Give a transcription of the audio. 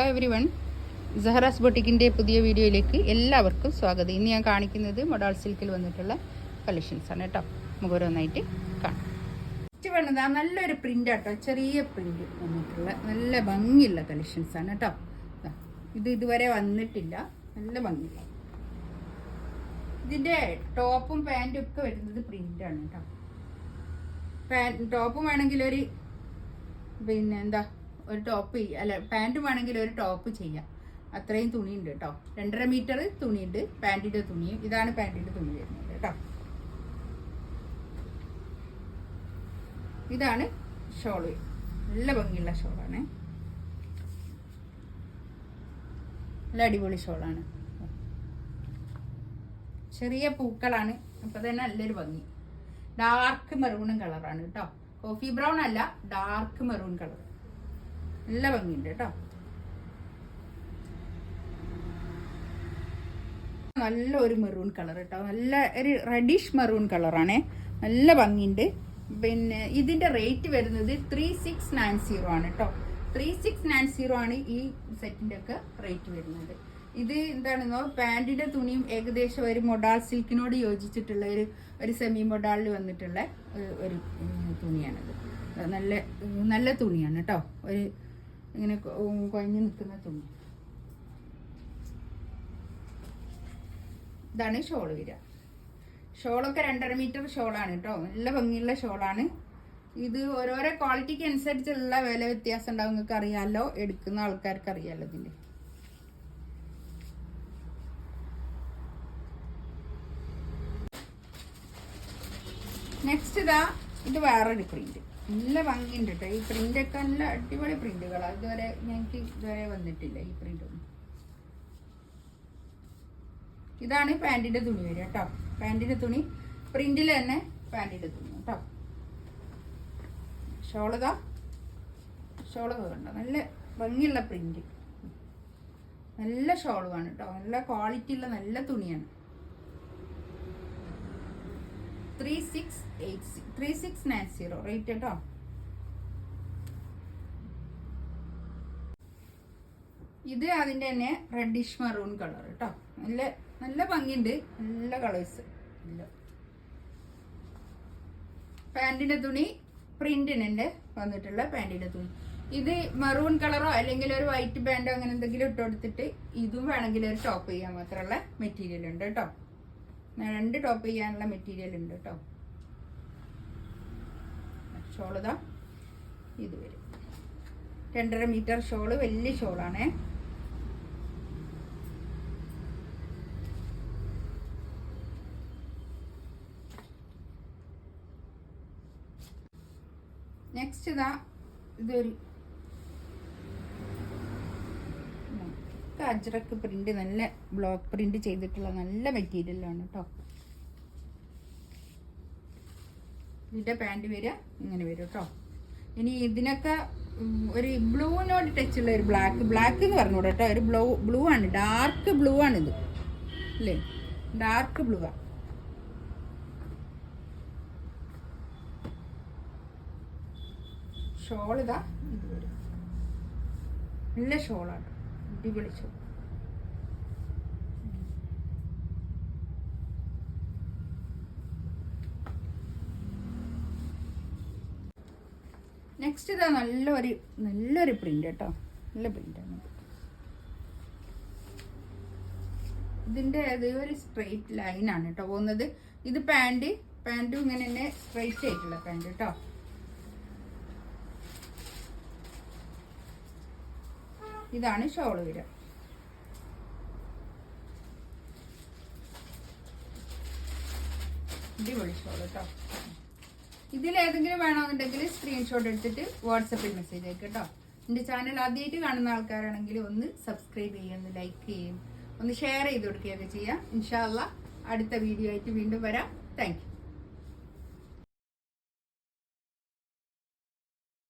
Hello every one, സഹറാസ് ബൊട്ടിക്കിൻ്റെ പുതിയ വീഡിയോയിലേക്ക് എല്ലാവർക്കും സ്വാഗതം. ഇന്ന് ഞാൻ കാണിക്കുന്നത് മൊഡാൾ സിൽക്കിൽ വന്നിട്ടുള്ള കളക്ഷൻസാണ് കേട്ടോ. നമുക്ക് ഓരോന്നായിട്ട് കാണാം. ഫസ്റ്റ് വേണ്ടത് നല്ലൊരു പ്രിൻ്റ് ആട്ടോ, ചെറിയ പ്രിൻ്റ് വന്നിട്ടുള്ള നല്ല ഭംഗിയുള്ള കളക്ഷൻസാണ് കേട്ടോ. ഇത് ഇതുവരെ വന്നിട്ടില്ല, നല്ല ഭംഗിയുള്ള. ഇതിൻ്റെ ടോപ്പും പാൻറ്റും ഒക്കെ വരുന്നത് പ്രിൻ്റാണ് കേട്ടോ. ടോപ്പും വേണമെങ്കിൽ ഒരു ഒരു ടോപ്പ് അല്ല, പാൻറ്റും വേണമെങ്കിൽ ഒരു ടോപ്പ് ചെയ്യാം. അത്രയും തുണിയുണ്ട് കേട്ടോ. 2.5 മീറ്റർ തുണിയുണ്ട്. പാൻറ്റിൻ്റെ തുണിയും ഇതാണ് പാൻറ്റിൻ്റെ തുണി വരുന്നത് കേട്ടോ. ഇതാണ് ഷോള്, നല്ല ഭംഗിയുള്ള ഷോളാണ്, നല്ല അടിപൊളി ഷോളാണ്. ചെറിയ പൂക്കളാണ്, അപ്പം തന്നെ നല്ലൊരു ഭംഗി. ഡാർക്ക് മെറൂൺ കളറാണ് കേട്ടോ. കോഫി ബ്രൗൺ അല്ല, ഡാർക്ക് മെറൂൺ കളർ, നല്ല ഭംഗിയുണ്ട് കേട്ടോ. നല്ല ഒരു മെറൂൺ കളർ കേട്ടോ, നല്ല ഒരു റെഡിഷ് മെറൂൺ കളറാണ്, നല്ല ഭംഗിയുണ്ട്. പിന്നെ ഇതിന്റെ റേറ്റ് വരുന്നത് 3690 ആണ് കേട്ടോ. 3690 ആണ് ഈ സെറ്റിന്റെ ഒക്കെ റേറ്റ് വരുന്നത്. ഇത് എന്താണെന്നോ, പാൻറ്റിന്റെ തുണിയും ഏകദേശം ഒരു മൊഡാൾ സിൽക്കിനോട് യോജിച്ചിട്ടുള്ള ഒരു സെമി മൊഡാളിൽ വന്നിട്ടുള്ള ഒരു തുണിയാണിത്. നല്ല നല്ല തുണിയാണ് കേട്ടോ. ഒരു ഇങ്ങനെ കുഴഞ്ഞു നിൽക്കുന്ന തുണി. ഇതാണ് ഷോള് വരിക. ഷോളൊക്കെ 2.5 മീറ്റർ ഷോളാണ് കേട്ടോ. നല്ല ഭംഗിയുള്ള ഷോളാണ്. ഇത് ഓരോരോ ക്വാളിറ്റിക്ക് അനുസരിച്ചുള്ള വില വ്യത്യാസം ഉണ്ടാവും. നിങ്ങൾക്ക് അറിയാമല്ലോ, എടുക്കുന്ന ആൾക്കാർക്ക് അറിയാമല്ലോ ഇതിൻ്റെ. നെക്സ്റ്റ് ഇത് വേറൊരു പ്രിന്റ്, നല്ല ഭംഗിയുണ്ട് കേട്ടോ. ഈ പ്രിൻ്റൊക്കെ നല്ല അടിപൊളി പ്രിന്റുകളാണ്. ഞങ്ങൾക്ക് ഇതുവരെ വന്നിട്ടില്ല ഈ പ്രിന്റ് ഒന്നും. ഇതാണ് പാൻറ്റിന്റെ തുണി വരിക കേട്ടോ. പാൻറ്റിന്റെ തുണി പ്രിന്റിൽ തന്നെ പാൻറ്റിന്റെ തുണി കേട്ടോ. ഷോള് കണ്ടോ, നല്ല ഭംഗിയുള്ള പ്രിന്റ്, നല്ല ഷോളുമാണ് കേട്ടോ. നല്ല ക്വാളിറ്റി ഉള്ള നല്ല തുണിയാണ്. 3690 റേറ്റ് കേട്ടോ. ഇത് അതിൻ്റെ തന്നെ റെഡിഷ് മെറൂൺ കളർ കേട്ടോ. നല്ല നല്ല ഭംഗിയുണ്ട്, നല്ല കളേഴ്സ്. പാൻറ്റിന്റെ തുണി പ്രിന്റിനുണ്ട് വന്നിട്ടുള്ള പാൻറ്റിന്റെ തുണി. ഇത് മെറൂൺ കളറോ അല്ലെങ്കിൽ ഒരു വൈറ്റ് പാൻറ്റോ അങ്ങനെ എന്തെങ്കിലും ഇട്ട് കൊടുത്തിട്ട് ഇതും വേണമെങ്കിൽ ഒരു ടോപ്പ് ചെയ്യാൻ മാത്രമുള്ള മെറ്റീരിയൽ ഉണ്ട് കേട്ടോ. 2 ടോപ്പ് ചെയ്യാനുള്ള മെറ്റീരിയൽ ഉണ്ട് കേട്ടോ. ഷോള് ഇത് വരും. 2.5 മീറ്റർ ഷോള്, വലിയ ഷോളാണേ. നെക്സ്റ്റ് ഇതൊരു അജ്രക്ക് പ്രിന്റ്, നല്ല ബ്ലോക്ക് പ്രിന്റ് ചെയ്തിട്ടുള്ള നല്ല മെറ്റീരിയലാണ് കേട്ടോ. ഇതിന്റെ പാൻറ് വരിക ഇങ്ങനെ വരും കേട്ടോ. ഇനി ഇതിനൊക്കെ ഒരു ബ്ലൂവിനോട് ടച്ചുള്ള ഒരു ബ്ലാക്ക് എന്ന് പറഞ്ഞൂടെ കേട്ടോ. ഒരു ബ്ലൂ ആണ്, ഡാർക്ക് ബ്ലൂ ആണിത് അല്ലേ, ഡാർക്ക് ബ്ലൂ ആ. ഷോൾ ഇത് വരും, നല്ല ഷോളാണ്, അടിപൊളി ഷോൾ. നെക്സ്റ്റ് നല്ലൊരു പ്രിന്റ് കേട്ടോ, നല്ല പ്രിന്റാണ്. ഇതിന്റെ ഒരു സ്ട്രെയിറ്റ് ലൈനാണ് കേട്ടോ പോകുന്നത്. ഇത് പാൻറ്റും ഇങ്ങനെ തന്നെ സ്ട്രെയിറ്റ് ആയിട്ടുള്ള പാൻറ് കേട്ടോ. ഇതാണ് ഷോള് വരിക. അടിപൊളി ഷോൾ കേട്ടോ. ഇതിലേതെങ്കിലും വേണമെന്നുണ്ടെങ്കിൽ സ്ക്രീൻഷോട്ട് എടുത്തിട്ട് വാട്സപ്പിൽ മെസ്സേജ് അയക്കുക കേട്ടോ. എൻ്റെ ചാനൽ ആദ്യമായിട്ട് കാണുന്ന ആൾക്കാരാണെങ്കിൽ ഒന്ന് സബ്സ്ക്രൈബ് ചെയ്യുക, ഒന്ന് ലൈക്ക് ചെയ്യും, ഒന്ന് ഷെയർ ചെയ്ത് കൊടുക്കുകയൊക്കെ ചെയ്യാം. ഇൻഷാ അള്ളാ അടുത്ത വീഡിയോ ആയിട്ട് വീണ്ടും വരാം. Thank you.